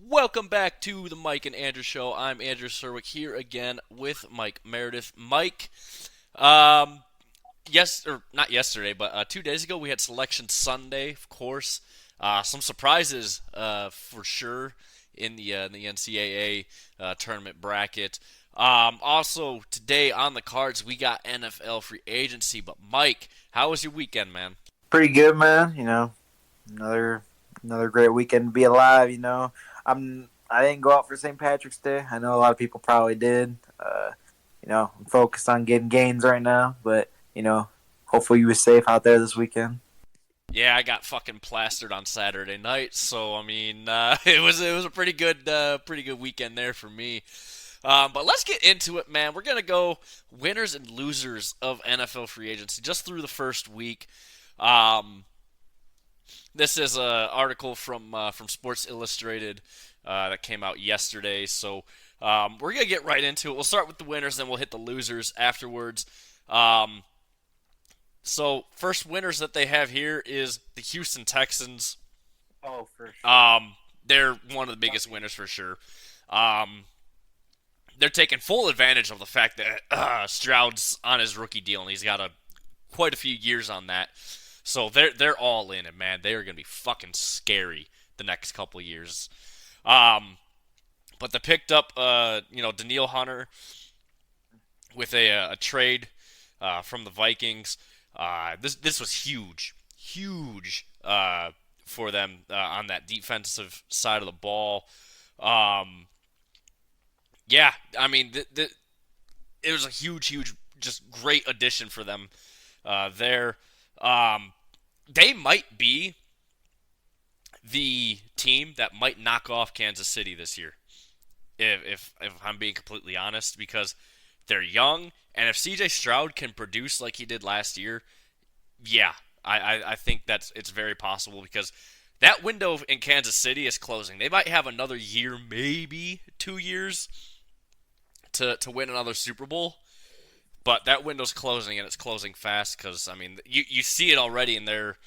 Welcome back to the Mike and Andrew Show. I'm Andrew Serwick here again with Mike Meredith. Mike, um, or not yesterday, but 2 days ago we had Selection Sunday, of course. Some surprises for sure in the NCAA tournament bracket. Also today on the cards we got NFL free agency. But Mike, how was your weekend, man? Pretty good, man. Another great weekend to be alive. I didn't go out for St. Patrick's Day. I know a lot of people probably did. I'm focused on getting gains right now, but hopefully you were safe out there this weekend. Yeah, I got fucking plastered on Saturday night, so I mean, it was a pretty good weekend there for me. But let's get into it, man. We're gonna go winners and losers of NFL free agency just through the first week. Um, this is an article from Sports Illustrated that came out yesterday, so we're gonna get right into it. We'll start with the winners, then we'll hit the losers afterwards. Um, so first winners that they have here is the Houston Texans. Oh, for sure. They're one of the biggest winners for sure. Um, they're taking full advantage of the fact that Stroud's on his rookie deal and he's got quite a few years on that. So they're all in it, man. They are gonna be fucking scary the next couple of years. Um, but they picked up Daniil Hunter with a trade from the Vikings. This was huge for them on that defensive side of the ball. Um, yeah, I mean, it was a huge, just great addition for them there. They might be the team that might knock off Kansas City this year, if I'm being completely honest, because they're young, and if C.J. Stroud can produce like he did last year, yeah, I think it's very possible because that window in Kansas City is closing. They might have another year, maybe 2 years, to win another Super Bowl. But that window's closing, and it's closing fast because, I mean, you see it already in their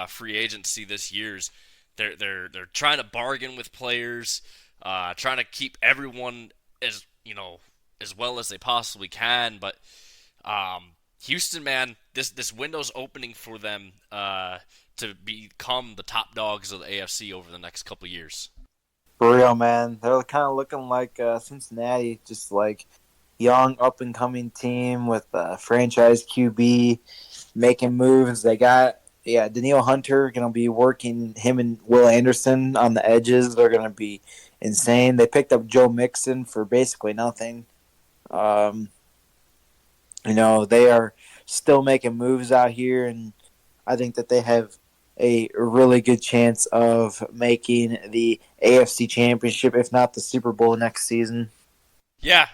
free agency this year's. They're trying to bargain with players, trying to keep everyone as well as they possibly can. But Houston, man, this window's opening for them to become the top dogs of the AFC over the next couple of years. For real, man. They're kind of looking like Cincinnati, just like young, up and coming team with franchise QB making moves. They got Daniil Hunter going to be working him and Will Anderson on the edges. They're going to be insane. They picked up Joe Mixon for basically nothing. Um, they are still making moves out here, and I think that they have a really good chance of making the AFC Championship, if not the Super Bowl next season. Yeah,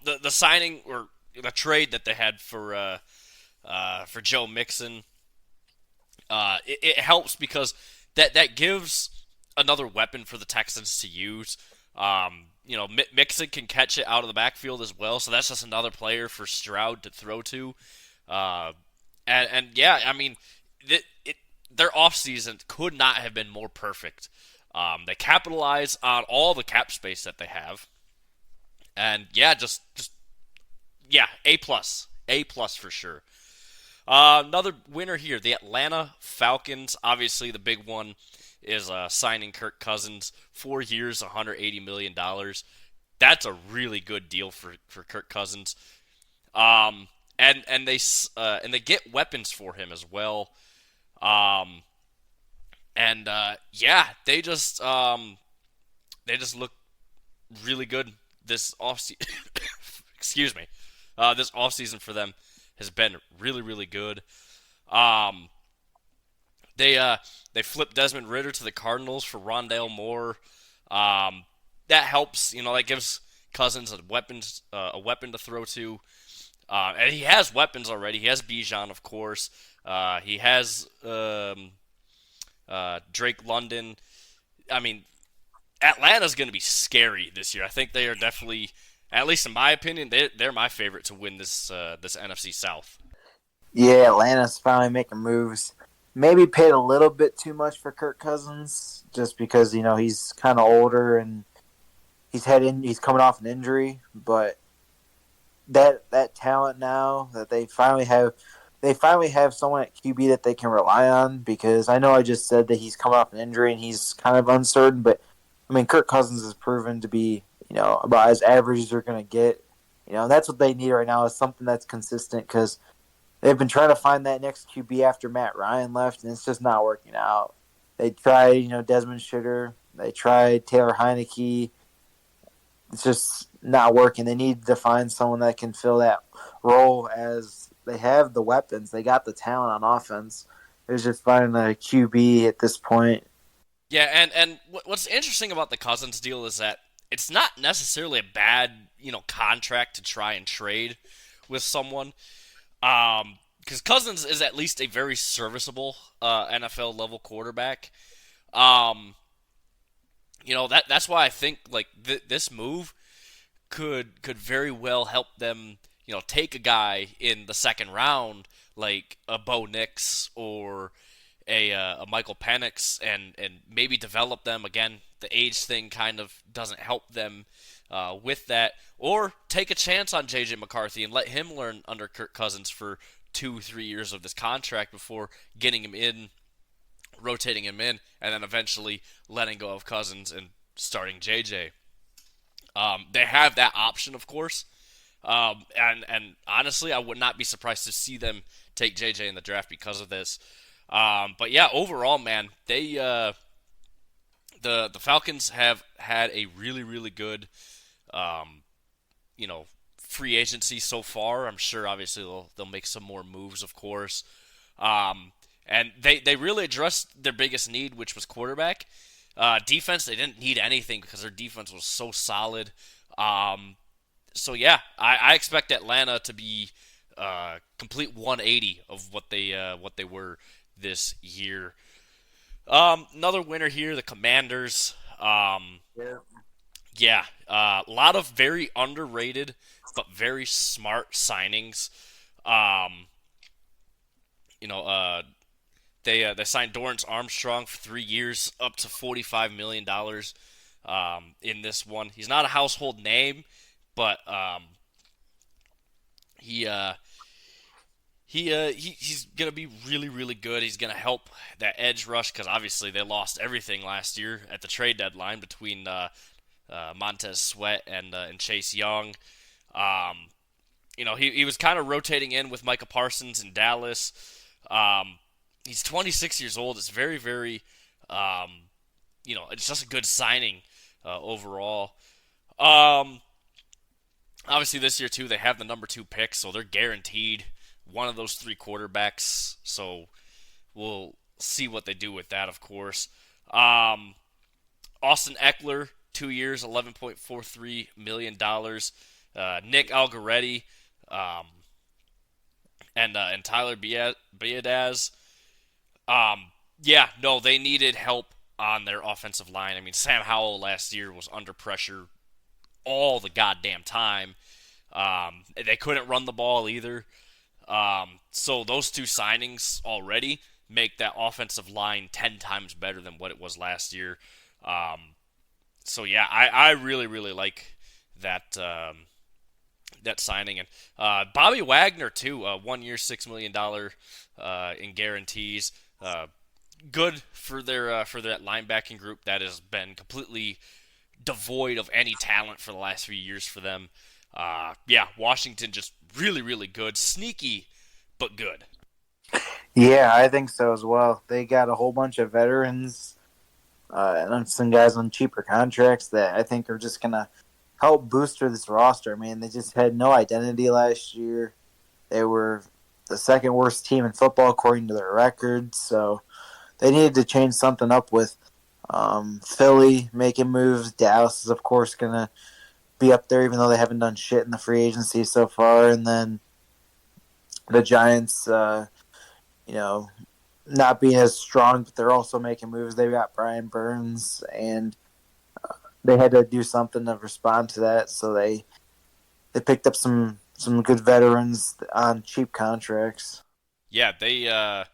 the signing or the trade that they had for Joe Mixon, it helps because that gives another weapon for the Texans to use. Mixon can catch it out of the backfield as well, so that's just another player for Stroud to throw to. And yeah, I mean, their offseason could not have been more perfect. They capitalize on all the cap space that they have. And yeah, just yeah, A plus for sure. Another winner here, the Atlanta Falcons. Obviously, the big one is signing Kirk Cousins, 4 years, $180 million. That's a really good deal for Kirk Cousins. And they get weapons for him as well. Yeah, they just look really good this offseason. Excuse me. This offseason for them has been really good. Um, they flipped Desmond Ritter to the Cardinals for Rondale Moore. That helps. That gives Cousins a weapon to throw to. And he has weapons already. He has Bijan, of course. He has Drake London. I mean, Atlanta's going to be scary this year. I think they are definitely, at least in my opinion, they're my favorite to win this NFC South. Yeah, Atlanta's finally making moves. maybe paid a little bit too much for Kirk Cousins, just because he's kind of older and he's coming off an injury, but that talent now that they finally have someone at QB that they can rely on, because I know I just said that he's coming off an injury and he's kind of uncertain, but I mean Kirk Cousins is proven to be about as average as they're going to get. And that's what they need right now, is something that's consistent, because they've been trying to find that next QB after Matt Ryan left, and it's just not working out. They tried, Desmond Shitter. They tried Taylor Heineke. It's just not working. They need to find someone that can fill that role, as they have the weapons. They got the talent on offense. It's just finding a QB at this point. Yeah, and what's interesting about the Cousins deal is that it's not necessarily a bad contract to try and trade with someone. Because Cousins is at least a very serviceable NFL level quarterback. Um, that's why I think like this move could very well help them. Take a guy in the second round like a Bo Nix or a Michael Penix and maybe develop them again. The age thing kind of doesn't help them with that, or take a chance on JJ McCarthy and let him learn under Kirk Cousins for 2-3 years of this contract before getting him in, rotating him in, and then eventually letting go of Cousins and starting JJ. They have that option, of course, and honestly, I would not be surprised to see them take JJ in the draft because of this. But yeah, overall, man, the Falcons have had a really really good um, free agency so far. I'm sure obviously they'll make some more moves, of course. And they really addressed their biggest need, which was quarterback. Defense, they didn't need anything because their defense was so solid. So yeah, I expect Atlanta to be complete 180 of what they were this year. Another winner here, the Commanders. Yeah. Yeah, a lot of very underrated but very smart signings. Um, you know, they signed Dorrance Armstrong for 3 years, up to $45 million. In this one, he's not a household name, but he he's gonna be really really good. He's gonna help that edge rush because obviously they lost everything last year at the trade deadline between Montez Sweat and Chase Young. Um, he was kind of rotating in with Micah Parsons in Dallas. He's 26 years old. It's very very it's just a good signing overall. Um, Obviously this year too they have the number 2 pick, so they're guaranteed one of those 3 quarterbacks. So we'll see what they do with that, of course. Um, Austin Eckler, 2 years, $11.43 million. Nick Algoretti, um, and Tyler Biadasz. Yeah, no, they needed help on their offensive line. I mean, Sam Howell last year was under pressure all the goddamn time. They couldn't run the ball either. So those 2 signings already make that offensive line 10 times better than what it was last year. So yeah, I really really like that signing, and Bobby Wagner too. 1 year, $6 million in guarantees. Good for that linebacking group that has been completely devoid of any talent for the last few years for them. Yeah, Washington just really really good, sneaky but good. Yeah, I think so as well. They got a whole bunch of veterans and some guys on cheaper contracts that I think are just going to help booster this roster. I mean, they just had no identity last year. They were the second worst team in football according to their record, so they needed to change something up with Philly making moves. Dallas is, of course, going to be up there, even though they haven't done shit in the free agency so far. And then the Giants, you know, not being as strong, but they're also making moves. They've got Brian Burns, and they had to do something to respond to that. So they picked up some good veterans on cheap contracts. Yeah, they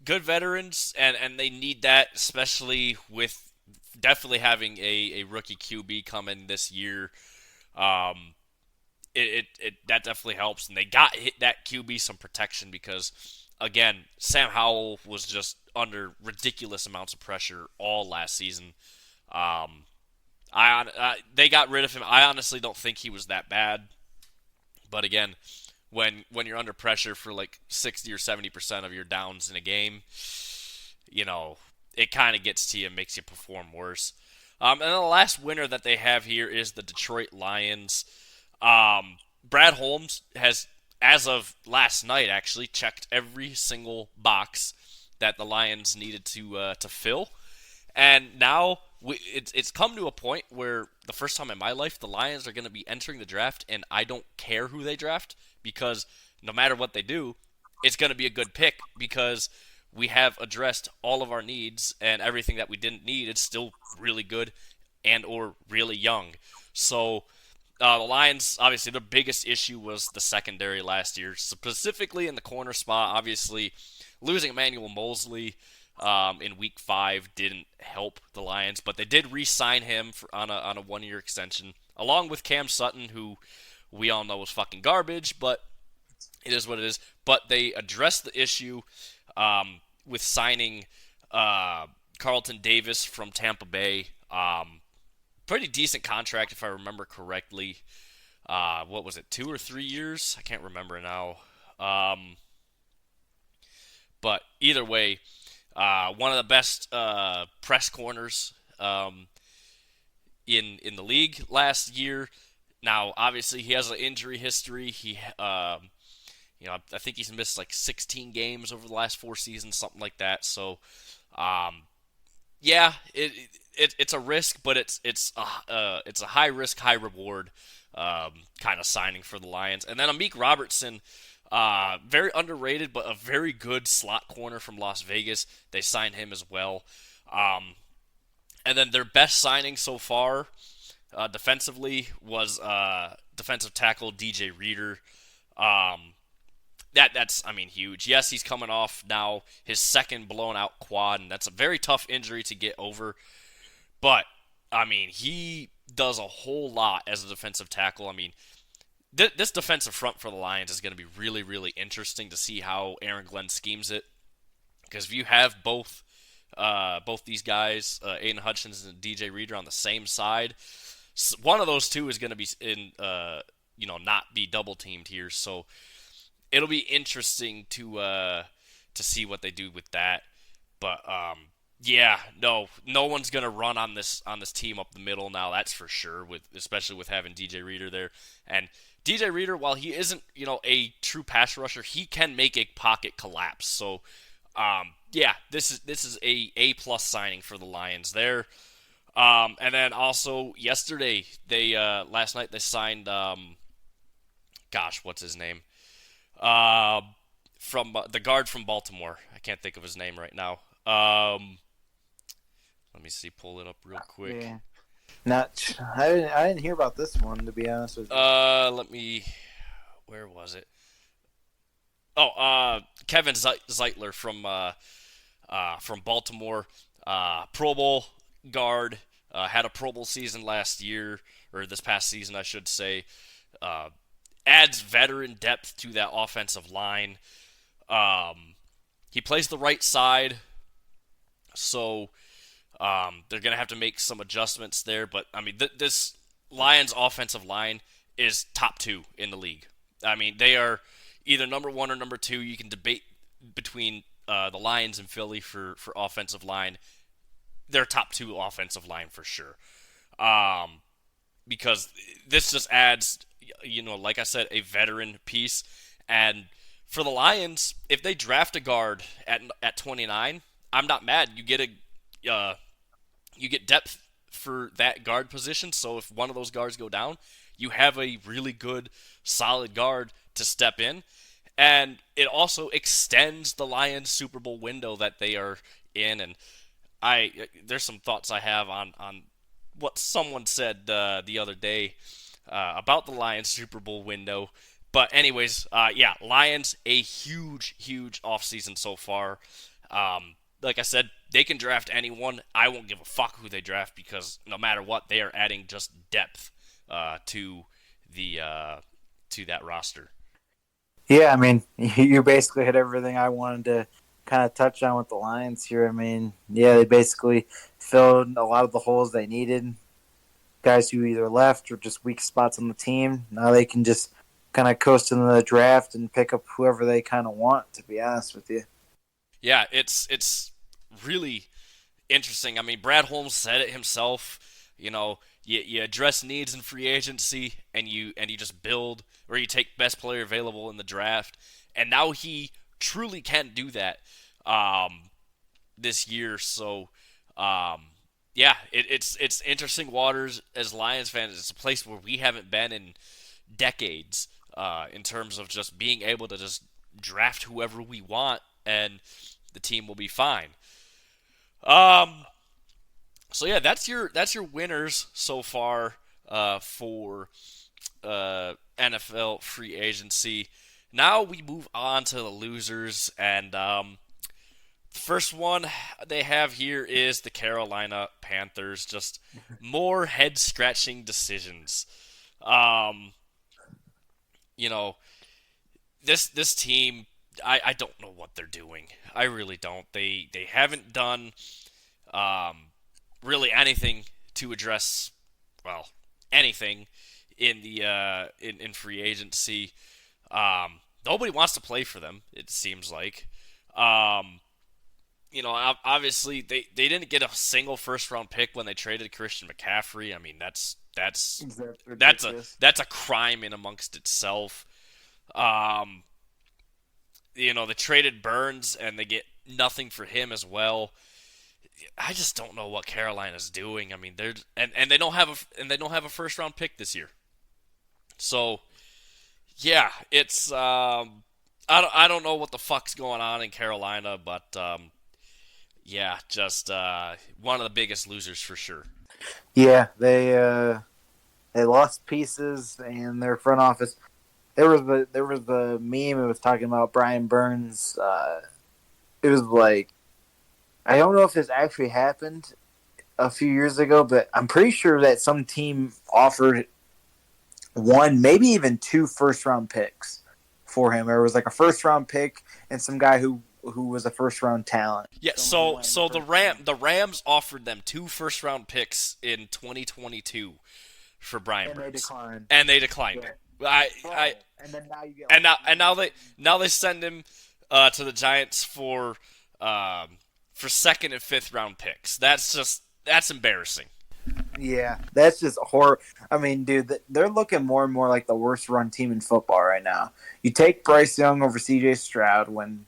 good veterans, and they need that, especially with definitely having a rookie QB coming this year. Um, it that definitely helps, and they got hit that QB some protection because again, Sam Howell was just under ridiculous amounts of pressure all last season. Um, they got rid of him. I honestly don't think he was that bad, but again, when you're under pressure for like 60 or 70% of your downs in a game, you know, it kind of gets to you and makes you perform worse. And then the last winner that they have here is the Detroit Lions. Brad Holmes has, as of last night, actually checked every single box that the Lions needed to fill, and now it's come to a point where the first time in my life the Lions are going to be entering the draft, and I don't care who they draft because no matter what they do, it's going to be a good pick because we have addressed all of our needs and everything that we didn't need. It's still really good and or really young. So the Lions, obviously, their biggest issue was the secondary last year, specifically in the corner spot. Obviously, losing Emmanuel Mosley in Week 5 didn't help the Lions, but they did re-sign him on a 1-year extension, along with Cam Sutton, who we all know was fucking garbage, but it is what it is. But they addressed the issue with signing Carlton Davis from Tampa Bay. Pretty decent contract, if I remember correctly. What was it, 2 or 3 years? I can't remember now. But either way, one of the best press corners in the league last year. Now, obviously, he has an injury history. I think he's missed like 16 games over the last 4 seasons, something like that. So, yeah, it's a risk, but it's a high risk, high reward kind of signing for the Lions. And then Amik Robertson, very underrated, but a very good slot corner from Las Vegas. They signed him as well. And then their best signing so far, defensively, was defensive tackle DJ Reader. That's huge. Yes, he's coming off now his second blown out quad, and that's a very tough injury to get over. But he does a whole lot as a defensive tackle. This defensive front for the Lions is going to be really, really interesting to see how Aaron Glenn schemes it. Because if you have both these guys, Aiden Hutchins and DJ Reader, on the same side, one of those two is going to be not be double teamed here. So it'll be interesting to see what they do with that. But yeah, no one's gonna run on this team up the middle now. That's for sure. Especially with having DJ Reader there, and DJ Reader, while he isn't a true pass rusher, he can make a pocket collapse. So yeah, this is a plus signing for the Lions there. And then also yesterday last night they signed what's his name? From the guard from Baltimore. I can't think of his name right now. Let me see. Pull it up real quick. Yeah. I didn't hear about this one, to be honest with you. Let me. Where was it? Oh, Kevin Zeitler from Baltimore. Pro Bowl guard. Had a Pro Bowl season last year, or this past season, I should say. Adds veteran depth to that offensive line. He plays the right side, so they're going to have to make some adjustments there. But, this Lions offensive line is top 2 in the league. They are either number 1 or number 2. You can debate between the Lions and Philly for offensive line. They're top 2 offensive line for sure. Because this just adds, like I said, a veteran piece. And for the Lions, if they draft a guard at 29, I'm not mad. You get depth for that guard position. So if one of those guards go down, you have a really good, solid guard to step in. And it also extends the Lions Super Bowl window that they are in. And there's some thoughts I have on what someone said the other day about the Lions Super Bowl window. But anyways, Lions, a huge, huge offseason so far. Like I said, they can draft anyone. I won't give a fuck who they draft because no matter what, they are adding just depth to the to that roster. Yeah, I mean, you basically hit everything I wanted to kind of touch on with the Lions here. I mean, yeah, they basically filled a lot of the holes they needed. Guys who either left or just weak spots on the team. Now they can just kind of coast into the draft and pick up whoever they kind of want, to be honest with you. Yeah, it's really interesting. I mean, Brad Holmes said it himself. You address needs in free agency, and you just build, or you take best player available in the draft. And now he truly can do that this year. So, yeah, it's interesting waters as Lions fans. It's a place where we haven't been in decades in terms of just being able to just draft whoever we want, and the team will be fine. Um, so yeah, that's your winners so far for NFL free agency. Now we move on to the losers, and the first one they have here is the Carolina Panthers. Just more head scratching decisions. Um, you know, this team, I don't know what they're doing. I really don't. They haven't done um, really anything to address, well, anything in the in free agency. Nobody wants to play for them. It seems like. Um, Obviously they didn't get a single first round pick when they traded Christian McCaffrey. I mean, That's that's a ridiculous. that's a crime in amongst itself. Um, they traded Burns and they get nothing for him as well. I just don't know what Carolina's doing. I mean, and they don't have a first round pick this year. So yeah, it's I don't know what the fuck's going on in Carolina, but yeah, just one of the biggest losers for sure. Yeah, they lost pieces and their front office. There was the meme. It was talking about Brian Burns. It was like, I don't know if this actually happened a few years ago, but I'm pretty sure that some team offered one, maybe even two first round picks for him. There was like a first round pick and some guy who was a first round talent. Yeah, Someone who so went in the so first round. the Rams offered them two first round picks in 2022 for Brian And they Burns, declined. and they declined Yeah. it. I Bro. And then now you get and like now they send him to the Giants for second and fifth round picks. That's embarrassing. yeah, that's just horror. I mean, dude, they're looking more and more like the worst run team in football right now. You take Bryce Young over C.J. Stroud when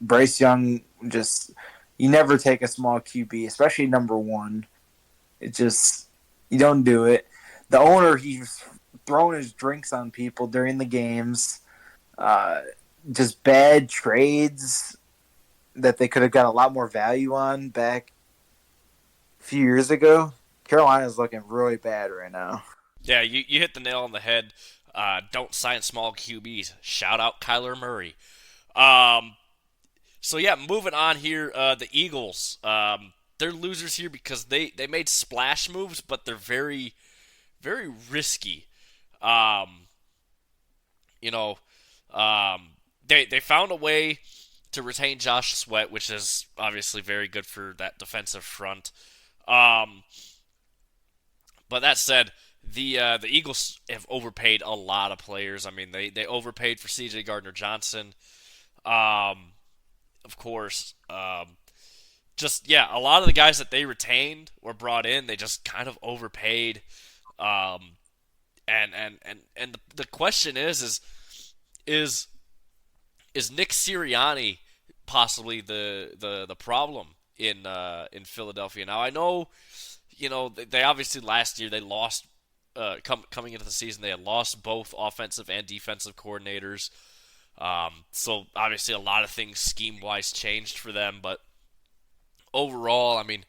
Bryce Young just you never take a small QB, especially number one. It just you don't do it. The owner he's throwing his drinks on people during the games. Uh, just bad trades that they could have got a lot more value on back a few years ago. Carolina's looking really bad right now. Yeah, you hit the nail on the head. Don't sign small QBs. Shout out Kyler Murray. Um, so yeah, moving on here. The Eagles. They're losers here because they made splash moves, but they're very very risky. Um, you know, they found a way to retain Josh Sweat, which is obviously very good for that defensive front. Um, but that said, the Eagles have overpaid a lot of players. I mean, they overpaid for C.J. Gardner Johnson. Um, of course. Just yeah, a lot of the guys that they retained or brought in, they just kind of overpaid. Um, and the question is is Nick Sirianni possibly the problem in Philadelphia? Now I know they obviously last year they lost coming into the season they had lost both offensive and defensive coordinators. So obviously a lot of things scheme wise changed for them, but overall, I mean,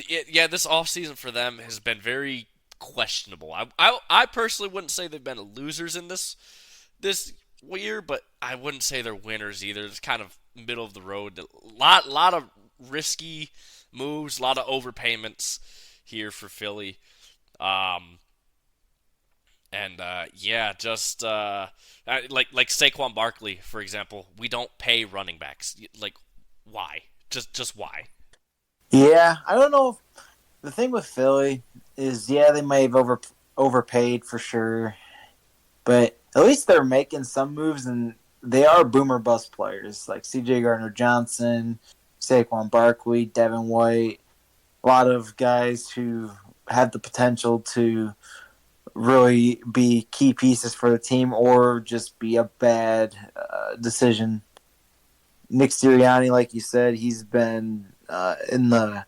yeah, this offseason for them has been very questionable. I personally wouldn't say they've been losers in this year, but I wouldn't say they're winners either. It's kind of middle of the road. Lot of risky moves, a lot of overpayments here for Philly. Um, and yeah, just like Saquon Barkley, for example, we don't pay running backs. Like, why? Just why? Yeah, I don't know. The thing with Philly is, yeah, they may have overpaid for sure, but at least they're making some moves, and they are boomer bust players like C.J. Gardner Johnson, Saquon Barkley, Devin White. A lot of guys who have the potential to really be key pieces for the team, or just be a bad decision. Nick Sirianni, like you said, he's been in the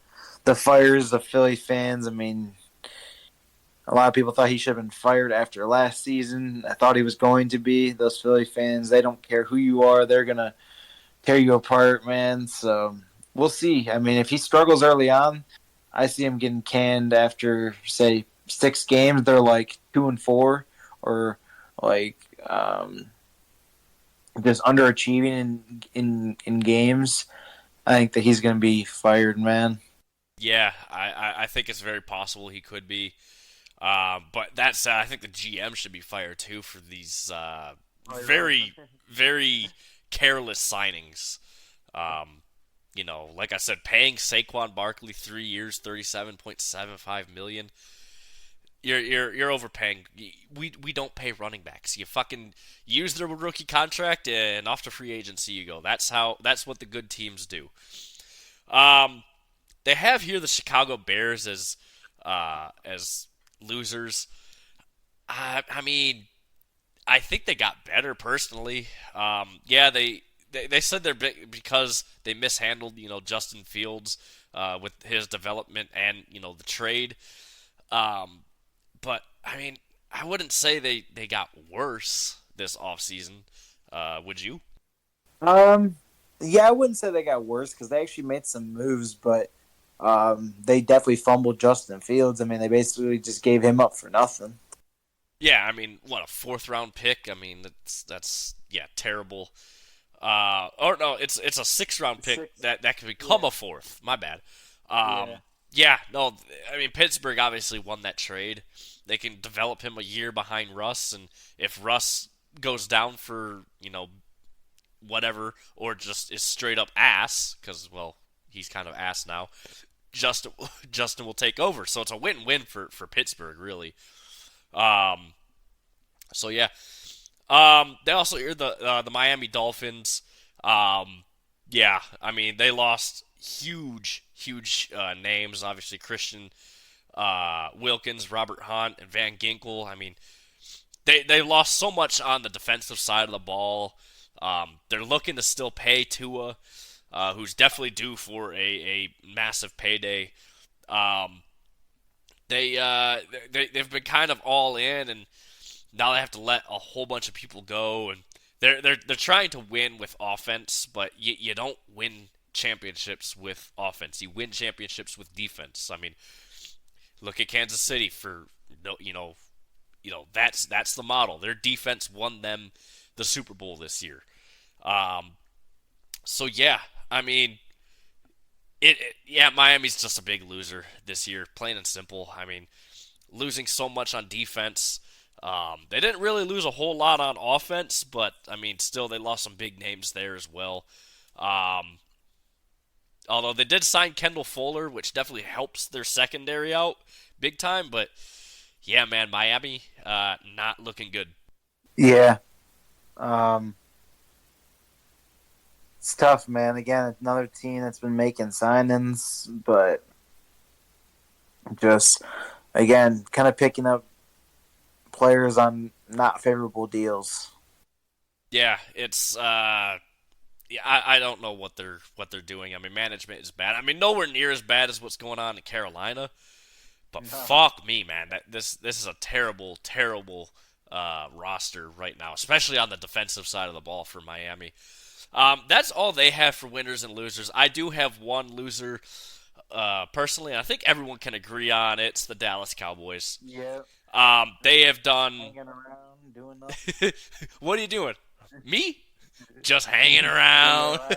fires of Philly fans. I mean, a lot of people thought he should have been fired after last season. I thought he was going to be. Those Philly fans, they don't care who you are; they're gonna tear you apart, man. So we'll see. I mean, if he struggles early on, I see him getting canned after say 6 games. They're like 2-4, or like just underachieving in games. I think that he's going to be fired, man. Yeah, I think it's very possible he could be. But that said, I think the GM should be fired too for these very, very careless signings. Um, like I said, paying Saquon Barkley 3 years, 37.75 million. You're overpaying. We don't pay running backs. You fucking use their rookie contract and off to free agency you go. That's what the good teams do. Um, they have here the Chicago Bears as losers. I mean, I think they got better personally. Yeah, they said they're big because they mishandled Justin Fields with his development and the trade. Um, but I mean, I wouldn't say they got worse this offseason. Would you? Um, yeah, I wouldn't say they got worse because they actually made some moves, but they definitely fumbled Justin Fields. I mean, they basically just gave him up for nothing. Yeah, I mean, what, a fourth round pick? I mean, that's yeah, terrible. Or no, it's a six-round pick Six. that can become Yeah. a fourth. My bad. Yeah. Yeah, no, I mean Pittsburgh obviously won that trade. They can develop him a year behind Russ, and if Russ goes down for whatever, or just is straight up ass, because well, he's kind of ass now. Justin Justin will take over, so it's a win-win for Pittsburgh really. Um, so yeah, they also are the Miami Dolphins. Um, yeah, I mean they lost huge names. Obviously Christian Wilkins, Robert Hunt, and Van Ginkel. I mean they lost so much on the defensive side of the ball. They're looking to still pay Tua, who's definitely due for a massive payday. Um, they've been kind of all in, and now they have to let a whole bunch of people go, and they're trying to win with offense, but you don't win championships with offense. You win championships with defense. I mean, look at Kansas City for that's the model. Their defense won them the Super Bowl this year. Um, so yeah, I mean, yeah, Miami's just a big loser this year, plain and simple. I mean, losing so much on defense. They didn't really lose a whole lot on offense, but I mean, still they lost some big names there as well. Um, Although they did sign Kendall Fuller, which definitely helps their secondary out big time. But yeah, man, Miami not looking good. Yeah. Um, it's tough, man. Again, another team that's been making signings, but just again, kind of picking up players on not favorable deals. Yeah, it's yeah, I don't know what they're doing. I mean, management is bad. I mean, nowhere near as bad as what's going on in Carolina. But No. fuck me, man. This is a terrible roster right now, especially on the defensive side of the ball for Miami. That's all they have for winners and losers. I do have one loser personally. I think everyone can agree on it. It's the Dallas Cowboys. Yeah. They have done. Hanging around, doing nothing. What are you doing? Me? just hanging Just hanging around. around.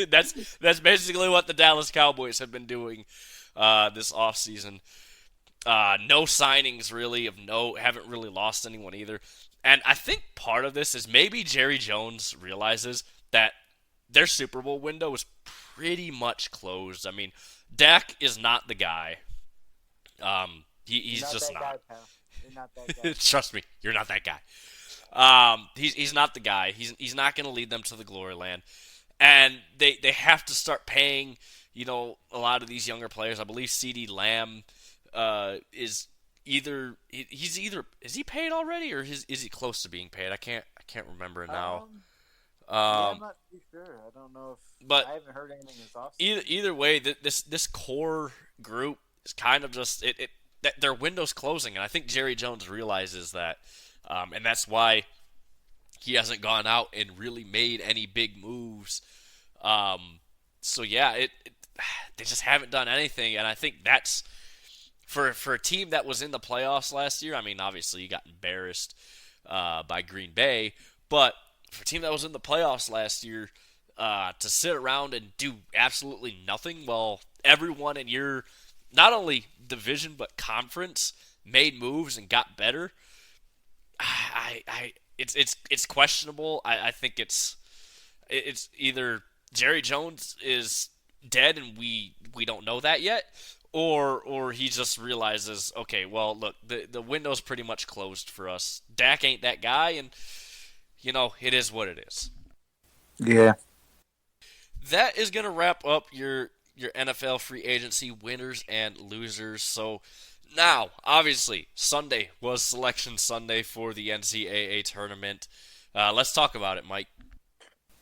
That's basically what the Dallas Cowboys have been doing this offseason. No signings really of no haven't really lost anyone either. And I think part of this is maybe Jerry Jones realizes that their Super Bowl window is pretty much closed. I mean, Dak is not the guy. You're He's not just that not. guy, pal. You're not that guy. Trust me, you're not that guy. He's not the guy. He's not going to lead them to the glory land, and they have to start paying. A lot of these younger players. I believe C.D. Lamb is he's either is he paid already or is he close to being paid? I can't remember now. Um, yeah, I'm Um, not too sure. I don't know if but I haven't heard anything this either offseason. either way, this core group is kind of just it that their window's closing, and I think Jerry Jones realizes that, and that's why he hasn't gone out and really made any big moves. So yeah, they just haven't done anything, and I think that's for a team that was in the playoffs last year. I mean, obviously you got embarrassed by Green Bay, but for a team that was in the playoffs last year, to sit around and do absolutely nothing while everyone in your not only division but conference made moves and got better, it's questionable. I think it's either Jerry Jones is dead and we don't know that yet, or he just realizes, okay, well, look, the window's pretty much closed for us. Dak ain't that guy, and it is what it is. Yeah. That is gonna wrap up your NFL free agency winners and losers. So now, obviously, Sunday was Selection Sunday for the NCAA tournament. Let's talk about it, Mike.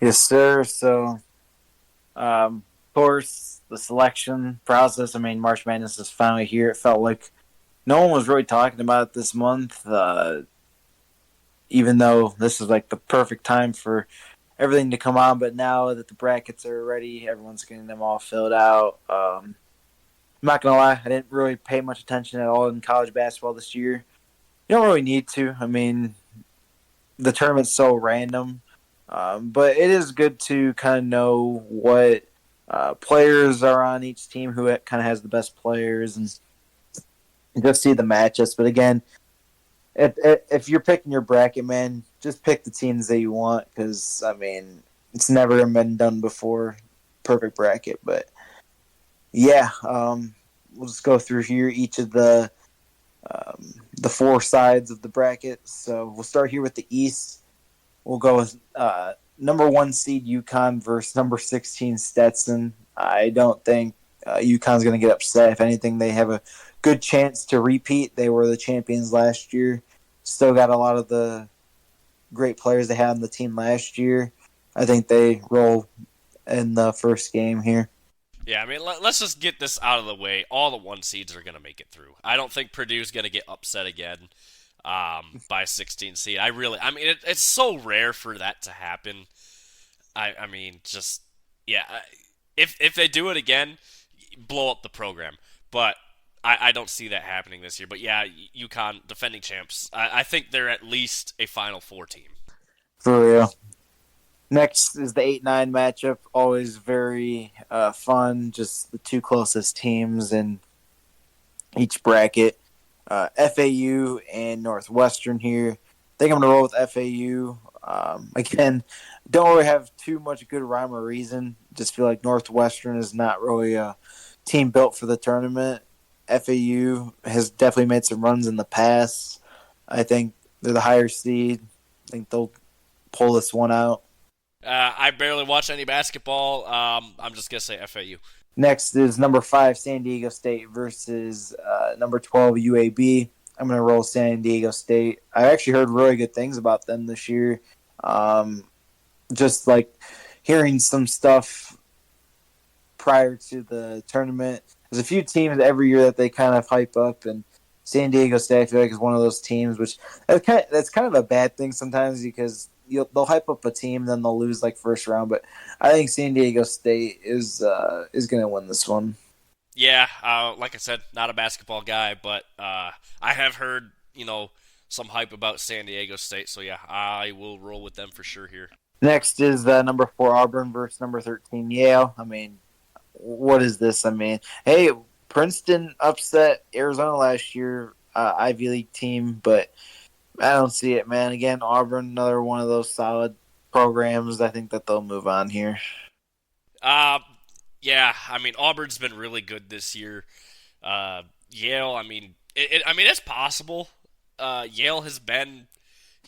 Yes, sir. So, of course, the selection process. I mean, March Madness is finally here. It felt like no one was really talking about it this month, even though this is like the perfect time for everything to come on. But now that the brackets are ready, everyone's getting them all filled out. I'm not gonna lie, I didn't really pay much attention at all in college basketball this year. You don't really need to. I mean, the tournament's so random, but it is good to kind of know what players are on each team, who kind of has the best players, and just see the matchups. But again, if you're picking your bracket, man, just pick the teams that you want because I mean it's never been done before. Perfect bracket, but yeah, we'll just go through here each of the four sides of the bracket. So we'll start here with the East. We'll go with number one seed UConn versus number 16 Stetson. I don't think UConn's going to get upset. If anything, they have a good chance to repeat. They were the champions last year. Still got a lot of the great players they had on the team last year. I think they roll in the first game here. Yeah, I mean, let's just get this out of the way. All the one seeds are going to make it through. I don't think Purdue's going to get upset again by 16 seed. I mean, it's so rare for that to happen. I mean, just yeah. If they do it again, blow up the program. But I don't see that happening this year. But yeah, UConn defending champs. I think they're at least a Final Four team. For real. Next is the 8-9 matchup. Always very fun. Just the two closest teams in each bracket. FAU and Northwestern here. I think I'm going to roll with FAU. Again, don't really have too much good rhyme or reason. Just feel like Northwestern is not really a team built for the tournament. FAU has definitely made some runs in the past. I think they're the higher seed. I think they'll pull this one out. I barely watch any basketball. I'm just gonna say FAU. Next is number 5 San Diego State versus number 12 UAB. I'm going to roll San Diego State. I actually heard really good things about them this year. Um, just like hearing some stuff prior to the tournament. There's a few teams every year that they kind of hype up, and San Diego State I feel like is one of those teams, which that's kind of a bad thing sometimes because they'll hype up a team, then they'll lose like first round. But I think San Diego State is going to win this one. Yeah, like I said, not a basketball guy, but I have heard some hype about San Diego State. So yeah, I will roll with them for sure here. Next is number 4 Auburn versus number 13 Yale. I mean, what is this? I mean, hey, Princeton upset Arizona last year, Ivy League team, but I don't see it, man. Again, Auburn, another one of those solid programs. I think that they'll move on here. Uh, yeah, I mean Auburn's been really good this year. Yale, I mean, I mean it's possible. Yale has been,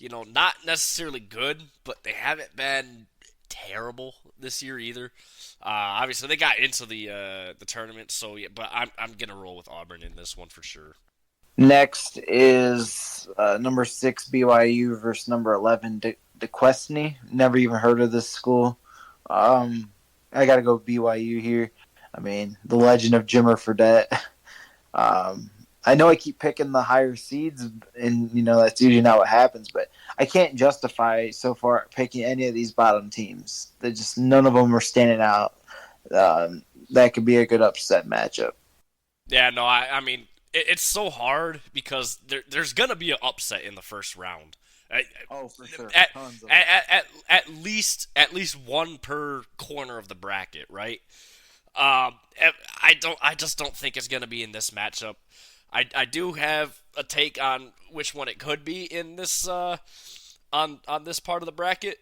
not necessarily good, but they haven't been terrible this year either. Obviously, they got into the tournament, so yeah. But I'm gonna roll with Auburn in this one for sure. Next is number 6 BYU versus number 11 DeQuestney. Never even heard of this school. I got to go BYU here. I mean, the legend of Jimmer Fredette. I know I keep picking the higher seeds, and that's usually not what happens. But I can't justify so far picking any of these bottom teams. They just none of them are standing out. That could be a good upset matchup. Yeah, no, I mean it's so hard because there's gonna be an upset in the first round. Oh, for sure, At, tons of them. at least one per corner of the bracket, right? I just don't think it's gonna be in this matchup. I do have a take on which one it could be in this on this part of the bracket,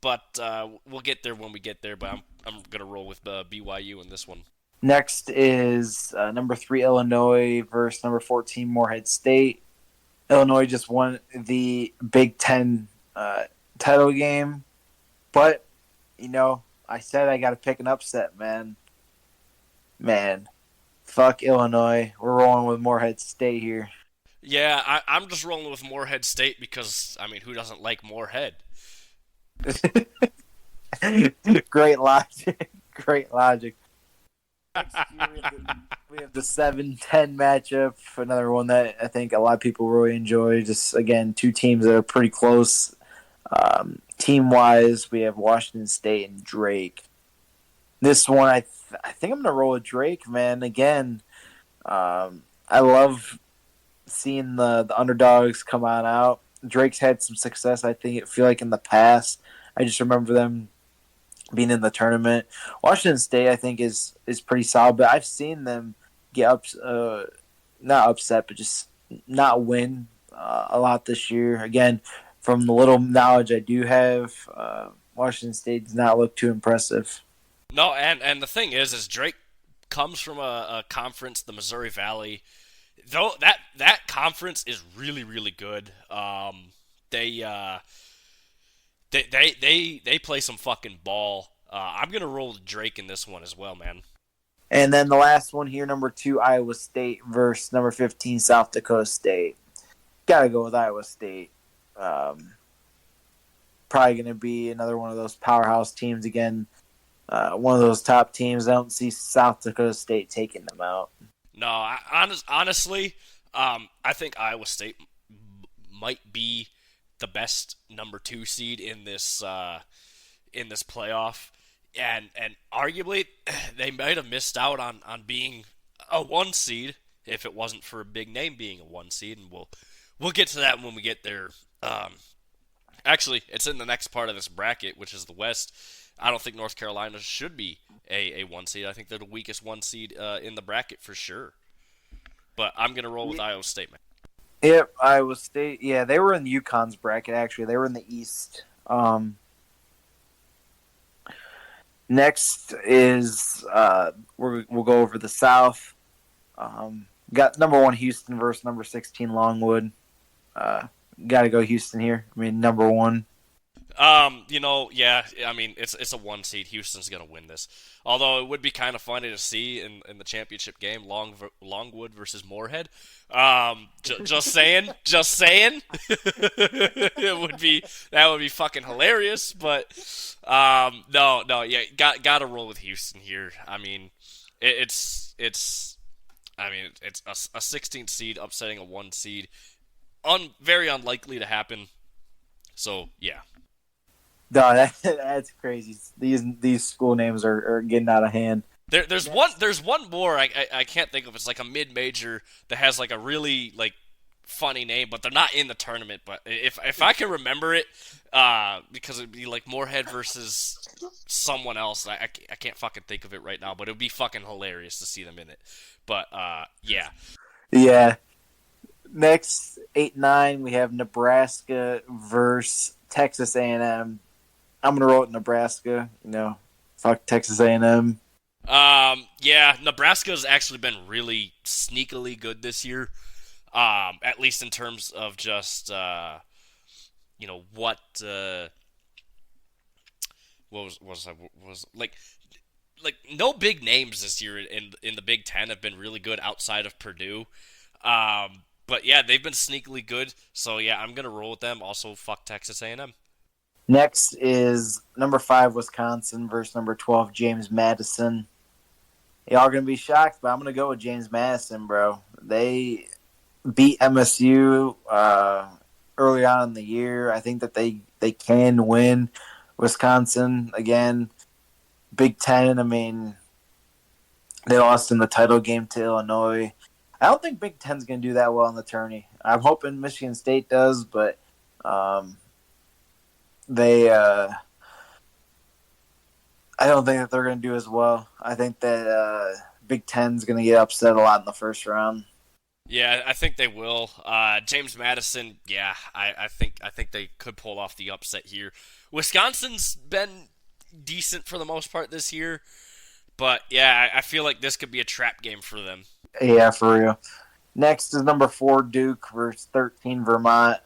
but we'll get there when we get there. But I'm gonna roll with BYU in this one. Next is number 3 Illinois versus number 14 Morehead State. Illinois just won the Big Ten title game, but I said I got to pick an upset, man. Man, fuck Illinois. We're rolling with Morehead State here. Yeah, I'm just rolling with Morehead State because I mean, who doesn't like Morehead? Great logic. Great logic. Next year we have the 7-10 matchup. Another one that I think a lot of people really enjoy. Just again, two teams that are pretty close. Team wise, we have Washington State and Drake. This one, I think I'm gonna roll with Drake, man. Again, I love seeing the underdogs come on out. Drake's had some success. I feel like in the past. I just remember them being in the tournament. Washington State, I think, is pretty solid, but I've seen them get not upset, but just not win a lot this year. Again, from the little knowledge I do have, Washington State does not look too impressive. No, and the thing is Drake comes from a conference, the Missouri Valley. Though that conference is really really good. They uh, they play some fucking ball. I'm gonna roll with Drake in this one as well, man. And then the last one here, number 2 Iowa State versus number 15 South Dakota State. Gotta go with Iowa State. Um, Probably going to be another one of those powerhouse teams again. One of those top teams. I don't see South Dakota State taking them out. No, honestly, I think Iowa State might be the best number 2 seed in this playoff, and arguably they might have missed out on being a 1 seed if it wasn't for a big name being a 1 seed, and we'll get to that when we get there. Actually, it's in the next part of this bracket, which is the West. I don't think North Carolina should be a 1 seed. I think they're the weakest 1 seed in the bracket for sure. But I'm gonna roll with Iowa State, man. Yep, Iowa State. Yeah, they were in UConn's bracket, actually. They were in the East. Next is we'll go over the South. Got number 1 Houston versus number 16 Longwood. Got to go Houston here. I mean, number 1. Yeah, I mean, it's a 1 seed. Houston's gonna win this. Although it would be kind of funny to see in the championship game, Longwood versus Moorhead. Just saying, just saying. That would be fucking hilarious. But no, yeah, gotta roll with Houston here. I mean, it's I mean, it's a 16th seed upsetting a 1 seed. Very unlikely to happen. So yeah. No, that's crazy. These school names are getting out of hand. There's one more I can't think of. It's like a mid major that has like a really like funny name, but they're not in the tournament. But if I can remember it, because it'd be like Moorhead versus someone else. I can't fucking think of it right now, but it would be fucking hilarious to see them in it. But yeah. Yeah. Next 8-9 we have Nebraska versus Texas A&M. I'm gonna roll with Nebraska. Fuck Texas A&M. Yeah, Nebraska's actually been really sneakily good this year. At least in terms of just what was like no big names this year in the Big Ten have been really good outside of Purdue. But yeah, they've been sneakily good. So yeah, I'm gonna roll with them. Also, fuck Texas A&M. Next is number 5 Wisconsin versus number 12 James Madison. Y'all gonna be shocked, but I'm gonna go with James Madison, bro. They beat MSU early on in the year. I think that they can win. Wisconsin again, Big Ten. I mean, they lost in the title game to Illinois. I don't think Big Ten's gonna do that well in the tourney. I'm hoping Michigan State does, but um, they. I don't think that they're going to do as well. I think that Big Ten's going to get upset a lot in the first round. Yeah, I think they will. James Madison, yeah, I think they could pull off the upset here. Wisconsin's been decent for the most part this year, but yeah, I feel like this could be a trap game for them. Yeah, for real. Next is number 4 Duke versus 13 Vermont.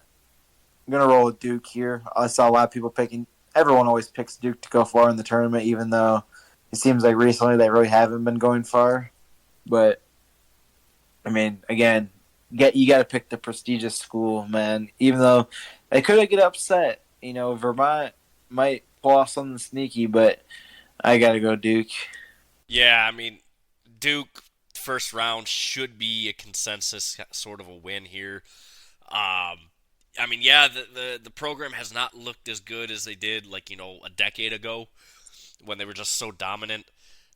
I'm going to roll with Duke here. I saw a lot of people picking. Everyone always picks Duke to go far in the tournament, even though it seems like recently they really haven't been going far. But I mean, again, you got to pick the prestigious school, man. Even though they could get upset, Vermont might pull off something sneaky, but I got to go Duke. Yeah, I mean, Duke first round should be a consensus sort of a win here. I mean, yeah, the program has not looked as good as they did, like, a decade ago when they were just so dominant.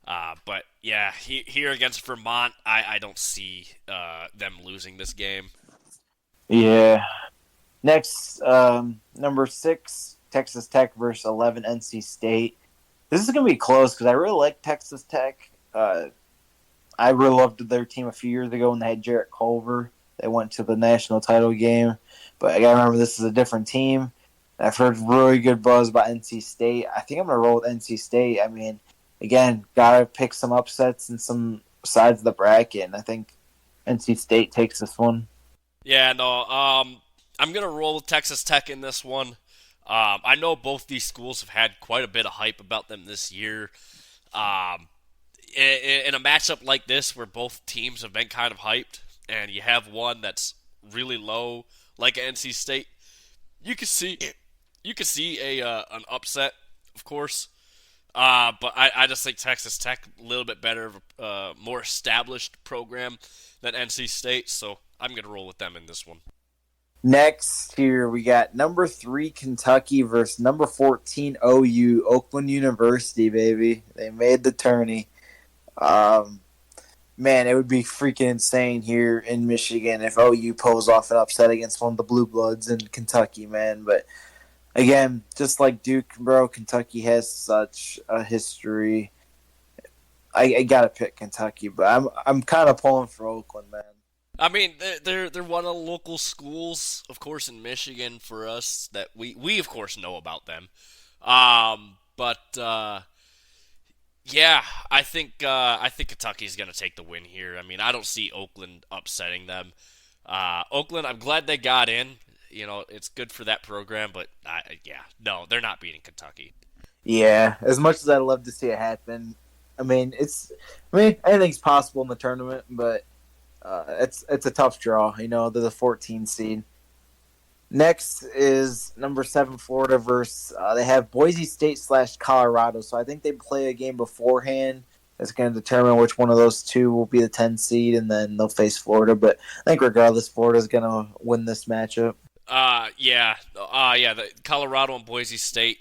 But yeah, here against Vermont, I don't see them losing this game. Yeah. Next, number 6 Texas Tech versus 11 NC State. This is gonna be close because I really like Texas Tech. I really loved their team a few years ago when they had Jarrett Culver. They went to the national title game, but I gotta remember this is a different team. I've heard really good buzz about NC State. I think I'm gonna roll with NC State. I mean, again, gotta pick some upsets in some sides of the bracket, and I think NC State takes this one. Yeah, no, I'm gonna roll with Texas Tech in this one. I know both these schools have had quite a bit of hype about them this year. Um, in a matchup like this, where both teams have been kind of hyped, and you have one that's really low, like NC State, you could see a an upset, of course. But I just think Texas Tech a little bit better, more established program than NC State, so I'm gonna roll with them in this one. Next, here we got number 3 Kentucky versus number 14 OU, Oakland University, baby. They made the tourney. Um, Man, it would be freaking insane here in Michigan if OU pulls off an upset against one of the Blue Bloods in Kentucky, man. But again, just like Duke, bro, Kentucky has such a history. I gotta pick Kentucky, but I'm kind of pulling for Oakland, man. I mean, they're one of the local schools, of course, in Michigan for us that we of course know about them. But yeah, I think Kentucky's gonna take the win here. I mean, I don't see Oakland upsetting them. Oakland, I'm glad they got in. It's good for that program, but yeah, no, they're not beating Kentucky. Yeah, as much as I'd love to see it happen, anything's possible in the tournament, but it's a tough draw. They're the 14 seed. Next is number 7 Florida versus they have Boise State / Colorado. So I think they play a game beforehand that's going to determine which one of those two will be the 10 seed, and then they'll face Florida. But I think regardless, Florida's going to win this matchup. Yeah. The Colorado and Boise State,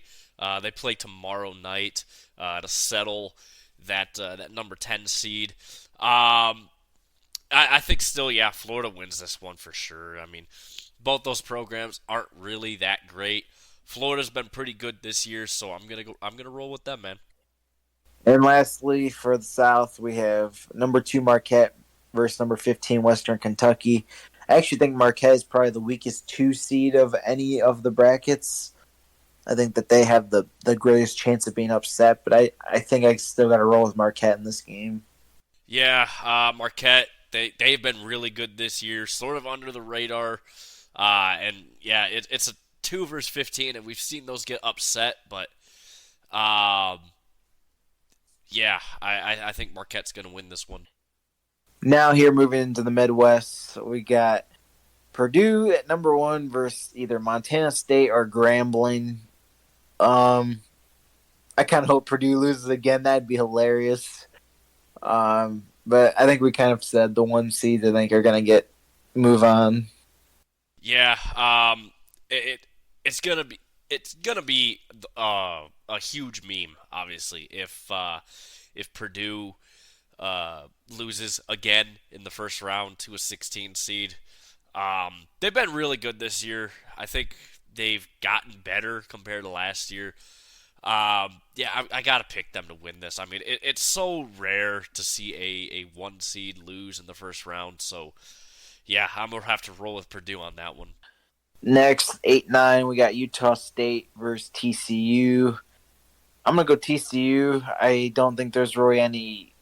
they play tomorrow night to settle that number 10 seed. I think still, yeah, Florida wins this one for sure. I mean, both those programs aren't really that great. Florida's been pretty good this year, so I'm gonna roll with them, man. And lastly, for the South, we have number 2 Marquette versus number 15 Western Kentucky. I actually think Marquette is probably the weakest 2 seed of any of the brackets. I think that they have the greatest chance of being upset, but I think I still got to roll with Marquette in this game. Yeah, Marquette, they've been really good this year, sort of under the radar. And yeah, it's a 2 versus 15, and we've seen those get upset, but um, yeah, I think Marquette's gonna win this one. Now here, moving into the Midwest, we got Purdue at number 1 versus either Montana State or Grambling. Um, I kind of hope Purdue loses again. That'd be hilarious. But I think we kind of said the 1 seeds I think are gonna get move on. Yeah, it's gonna be a huge meme, obviously, if Purdue loses again in the first round to a 16 seed. They've been really good this year. I think they've gotten better compared to last year. Yeah, I gotta pick them to win this. I mean, it's so rare to see a 1 seed lose in the first round. So yeah, I'm gonna have to roll with Purdue on that one. Next, 8-9, we got Utah State versus TCU. I'm gonna go TCU. I don't think there's really any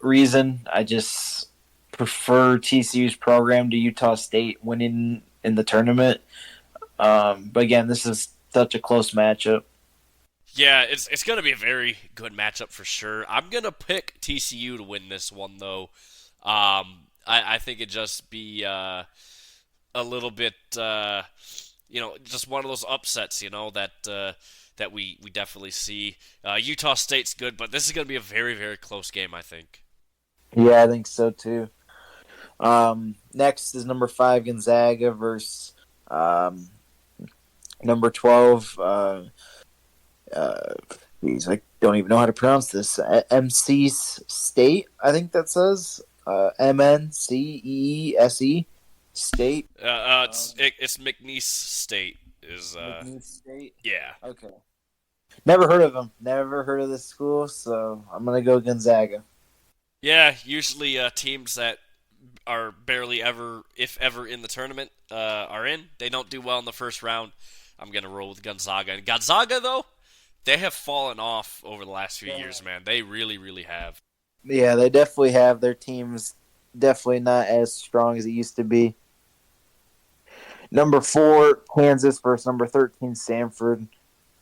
reason. I just prefer TCU's program to Utah State winning in the tournament. But again, this is such a close matchup. Yeah, it's gonna be a very good matchup for sure. I'm gonna pick TCU to win this one though. I think it just be a little bit, just one of those upsets, that we definitely see. Utah State's good, but this is gonna be a very very close game, I think. Yeah, I think so too. Next is number 5 Gonzaga versus number 12. I don't even know how to pronounce this. MC State, I think that says MNCESE State. It's McNeese State is McNeese State. yeah. Okay. Never heard of them. Never heard of this school, so I'm gonna go Gonzaga. Yeah, usually teams that are barely ever, if ever, in the tournament are in. They don't do well in the first round. I'm gonna roll with Gonzaga. And Gonzaga though, they have fallen off over the last few Yeah. years, man. They really, really have. Yeah, they definitely have. Their team's definitely not as strong as it used to be. Number 4 Kansas versus number 13 Stanford.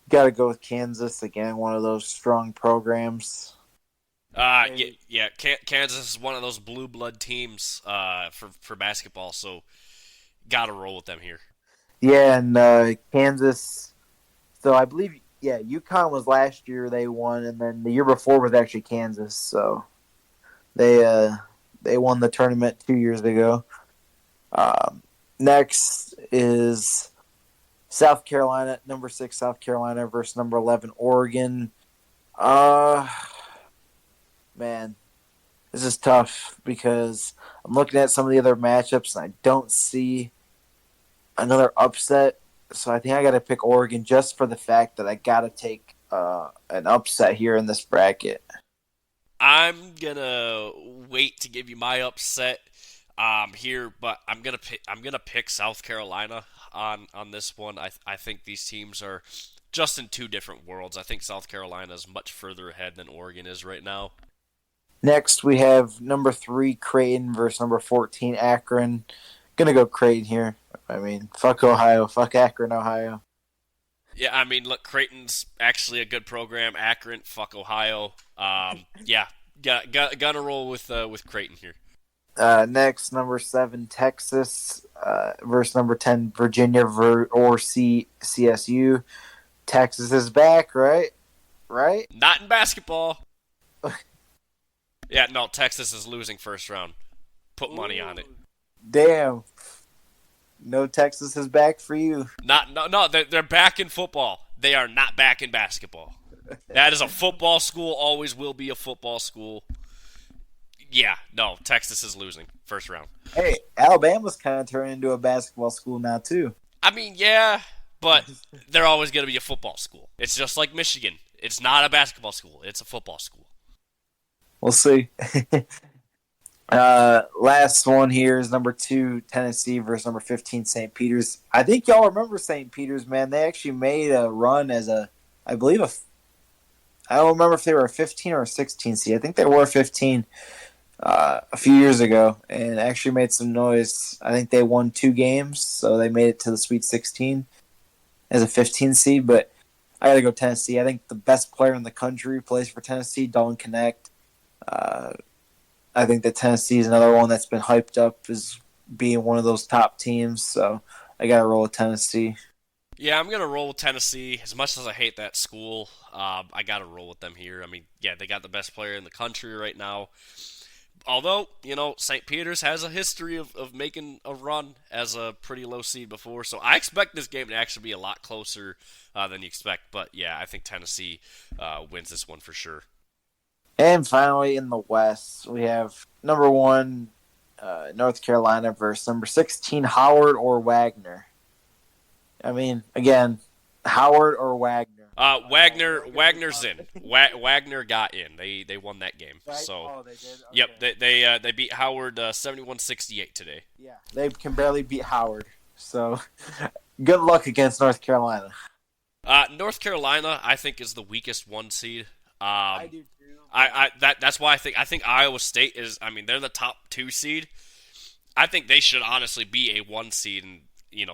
Got to go with Kansas again. One of those strong programs. Yeah. Kansas is one of those blue blood teams for basketball, so gotta roll with them here. Yeah, and Kansas. So I believe, yeah, UConn was last year they won, and then the year before was actually Kansas. So they won the tournament 2 years ago. Next is South Carolina, number 6 South Carolina versus number 11 Oregon. Uh, man, this is tough because I'm looking at some of the other matchups and I don't see another upset. So I think I got to pick Oregon just for the fact that I got to take an upset here in this bracket. I'm gonna wait to give you my upset here, but I'm gonna pick South Carolina on this one. I think these teams are just in two different worlds. I think South Carolina is much further ahead than Oregon is right now. Next, we have number 3 Creighton versus number 14 Akron. Gonna go Creighton here. I mean, fuck Ohio, fuck Akron, Ohio. Yeah, I mean, look, Creighton's actually a good program. Akron, fuck Ohio. Yeah, gonna roll with Creighton here. Next, number 7 Texas versus number 10 Virginia CSU. Texas is back, right? Right? Not in basketball. Yeah, no, Texas is losing first round. Put money on it. Damn. No Texas is back for you. No, they're back in football. They are not back in basketball. That is a football school. Always will be a football school. Yeah, no, Texas is losing first round. Hey, Alabama's kind of turning into a basketball school now too. I mean, yeah, but they're always going to be a football school. It's just like Michigan. It's not a basketball school. It's a football school. We'll see. Last one here is number 2 Tennessee versus number 15 St. Peter's. I think y'all remember St. Peter's, man. They actually made a run as a, I believe I don't remember if they were a 15 or a 16 seed. I think they were 15 a few years ago and actually made some noise. I think they won 2 games, so they made it to the Sweet 16 as a 15 seed. But I got to go Tennessee. I think the best player in the country plays for Tennessee, Dalton Connect. Uh, I think that Tennessee is another one that's been hyped up as being one of those top teams. So I got to roll with Tennessee. Yeah, I'm gonna roll with Tennessee. As much as I hate that school, I gotta roll with them here. I mean, yeah, they got the best player in the country right now. Although, St. Peter's has a history of making a run as a pretty low seed before, so I expect this game to actually be a lot closer than you expect. But yeah, I think Tennessee wins this one for sure. And finally, in the West, we have number 1 North Carolina versus number 16 Howard or Wagner. I mean, again, Howard or Wagner. Wagner's in. Wagner got in. They won that game. Right? So, Oh, they did. yep, Okay. they beat Howard 71-68 today. Yeah, they can barely beat Howard. So, good luck against North Carolina. North Carolina, I think, is the weakest one seed. I do too. That's why I think Iowa State is. I mean, they're the top 2 seed. I think they should honestly be a 1 seed, and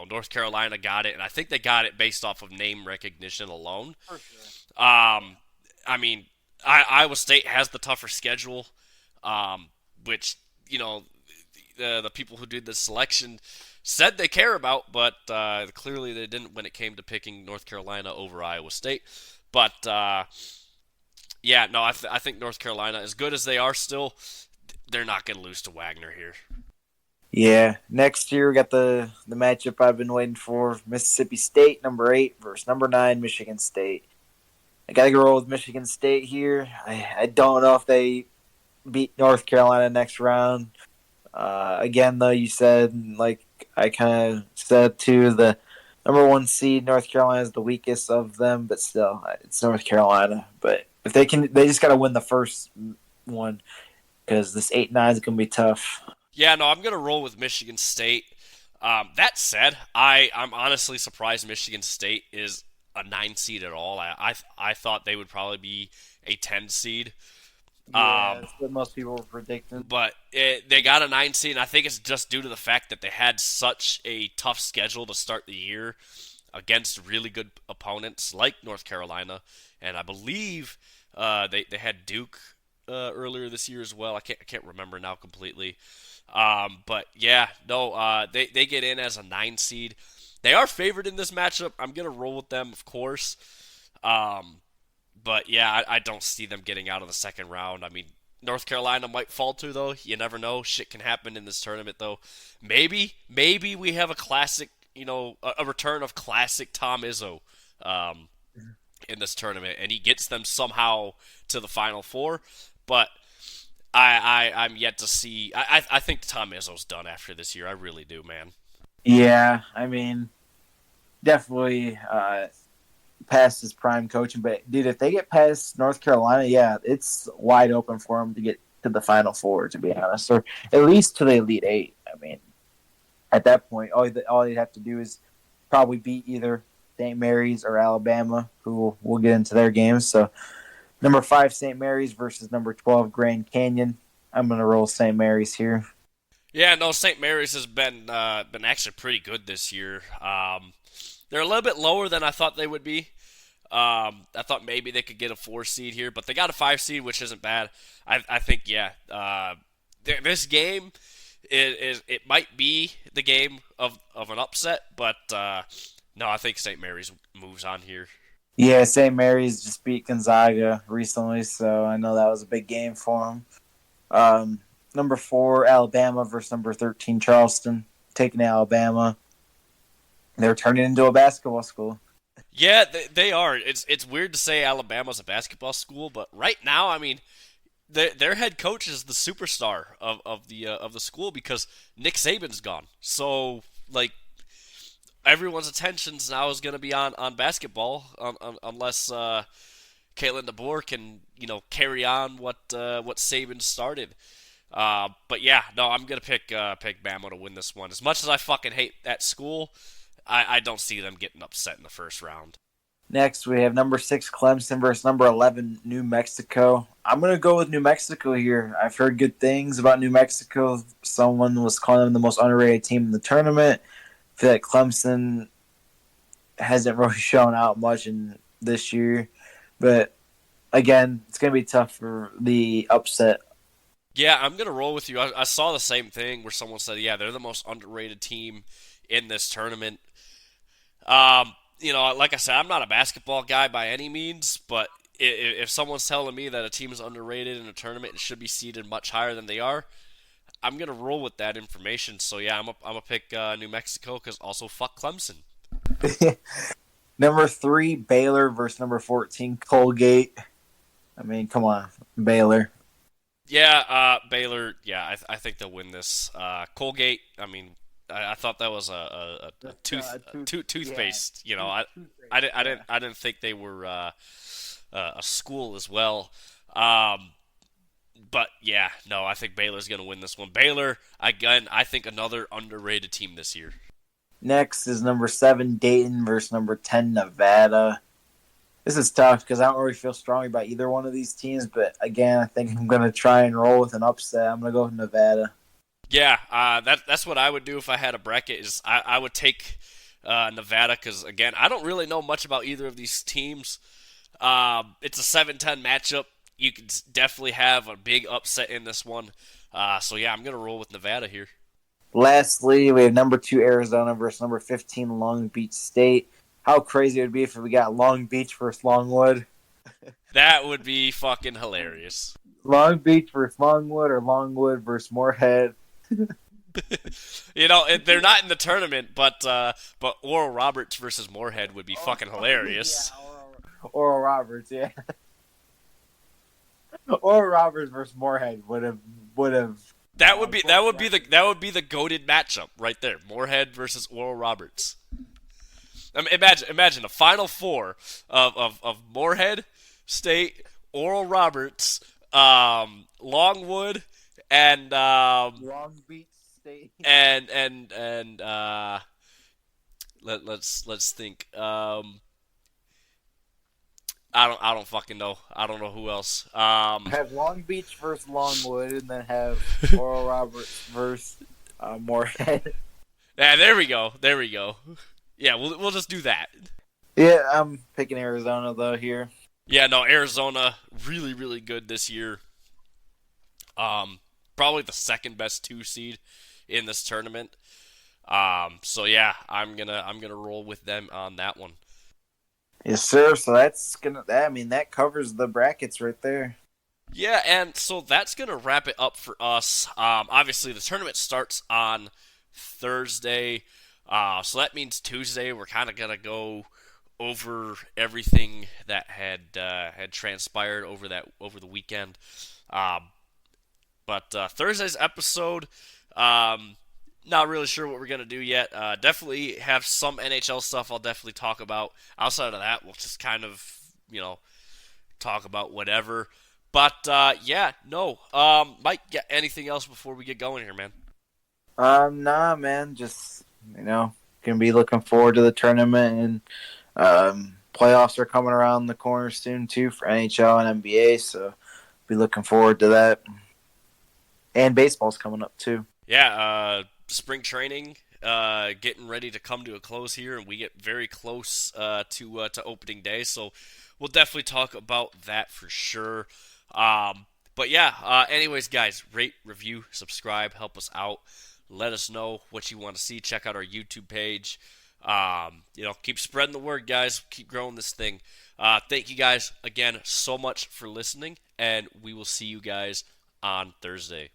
North Carolina got it, and I think they got it based off of name recognition alone. For sure. I mean, Iowa State has the tougher schedule, which the people who did the selection said they care about, but clearly they didn't when it came to picking North Carolina over Iowa State. But yeah, no, I think North Carolina, as good as they are still, they're not going to lose to Wagner here. Yeah, next year we got the matchup I've been waiting for: Mississippi State, number 8 versus number 9 Michigan State. I gotta go roll with Michigan State here. I don't know if they beat North Carolina next round. Again, though, you said, like I kind of said too, the number 1 seed North Carolina is the weakest of them, but still, it's North Carolina. But if they can, they just gotta win the first one because this 8-9 is gonna be tough. Yeah, no, I'm going to roll with Michigan State. That said, I'm honestly surprised Michigan State is a 9 seed at all. I thought they would probably be a 10 seed. Yeah, that's what most people were predicting. But they got a 9 seed, and I think it's just due to the fact that they had such a tough schedule to start the year against really good opponents like North Carolina, and I believe they had Duke earlier this year as well. I can't remember now completely. But yeah, no, they get in as a 9 seed. They are favored in this matchup. I'm gonna roll with them, of course. But yeah, I don't see them getting out of the second round. I mean, North Carolina might falter though. You never know. Shit can happen in this tournament though. Maybe we have a classic, a return of classic Tom Izzo in this tournament, and he gets them somehow to the Final Four. But I'm yet to see. I think Tom Izzo's done after this year. I really do, man. Yeah, I mean, definitely past his prime coaching. But dude, if they get past North Carolina, yeah, it's wide open for them to get to the Final Four. To be honest, or at least to the Elite Eight. I mean, at that point, all you'd have to do is probably beat either St. Mary's or Alabama, who we'll get into their games. So number 5 St. Mary's versus number 12 Grand Canyon. I'm gonna roll St. Mary's here. Yeah, no, St. Mary's has been actually pretty good this year. They're a little bit lower than I thought they would be. I thought maybe they could get a 4 seed here, but they got a 5 seed, which isn't bad. I think yeah. This game it might be the game of an upset, but no, I think St. Mary's moves on here. Yeah, St. Mary's just beat Gonzaga recently, so I know that was a big game for them. Number 4 Alabama versus number 13 Charleston, taking Alabama. They're turning into a basketball school. Yeah, they are. It's weird to say Alabama's a basketball school, but right now, I mean, their head coach is the superstar of the school because Nick Saban's gone. So like everyone's attentions now is going to be on basketball unless Caitlin DeBoer can carry on what Saban started. But yeah, no, I'm gonna pick Bama to win this one. As much as I fucking hate that school, I don't see them getting upset in the first round. Next, we have number 6 Clemson versus number 11 New Mexico. I'm gonna go with New Mexico here. I've heard good things about New Mexico. Someone was calling them the most underrated team in the tournament. I feel like Clemson hasn't really shown out much in this year, but again, it's gonna be tough for the upset. Yeah, I'm gonna roll with you. I saw the same thing where someone said, yeah, they're the most underrated team in this tournament. Like I said, I'm not a basketball guy by any means, but if someone's telling me that a team is underrated in a tournament and should be seeded much higher than they are, I'm gonna roll with that information. So yeah, I'm gonna pick New Mexico because also fuck Clemson. Number 3 Baylor versus number 14 Colgate. I mean, come on, Baylor. Yeah, Baylor. Yeah, I think they'll win this. Colgate. I mean, I thought that was a Yeah, toothpaste. I didn't think they were a school as well. Um, but yeah, no, I think Baylor's gonna win this one. Baylor again. I think another underrated team this year. Next is number 7 Dayton versus number 10 Nevada. This is tough because I don't really feel strongly about either one of these teams, but again, I think I'm going to try and roll with an upset. I'm going to go with Nevada. Yeah, that's what I would do if I had a bracket. Is I would take Nevada because again, I don't really know much about either of these teams. It's a 7-10 matchup. You can definitely have a big upset in this one. So yeah, I'm gonna roll with Nevada here. Lastly, we have number 2 Arizona versus number 15 Long Beach State. How crazy it would be if we got Long Beach versus Longwood. That would be fucking hilarious. Long Beach versus Longwood or Longwood versus Moorhead. They're not in the tournament, but Oral Roberts versus Moorhead would be fucking hilarious. Yeah, Oral Roberts, yeah. Oral Roberts versus Moorhead would have That would be the goated matchup right there. Moorhead versus Oral Roberts. I mean, imagine a Final Four of Moorhead State, Oral Roberts, Longwood, and Long Beach State. and let's think. I don't fucking know. I don't know who else. Have Long Beach versus Longwood, and then have Oral Roberts versus Moorhead. Yeah, there we go. There we go. Yeah, we'll just do that. Yeah, I'm picking Arizona though here. Yeah, no, Arizona really really good this year. Probably the second best 2 seed in this tournament. So yeah, I'm gonna roll with them on that one. Yes, sir. So that covers the brackets right there. Yeah, and so that's gonna wrap it up for us. Obviously the tournament starts on Thursday, so that means Tuesday we're kind of gonna go over everything that had transpired over the weekend. Um, but Thursday's episode, not really sure what we're gonna do yet. Definitely have some NHL stuff I'll definitely talk about. Outside of that, we'll just kind of talk about whatever. But yeah, no. Mike, get anything else before we get going here, man? Nah, man. Just gonna be looking forward to the tournament, and playoffs are coming around the corner soon too for NHL and NBA. So be looking forward to that. And baseball's coming up too. Yeah, spring training getting ready to come to a close here, and we get very close to opening day. So we'll definitely talk about that for sure. But yeah, anyways, guys, rate, review, subscribe, help us out. Let us know what you want to see. Check out our YouTube page. Keep spreading the word, guys. Keep growing this thing. Thank you guys again so much for listening, and we will see you guys on Thursday.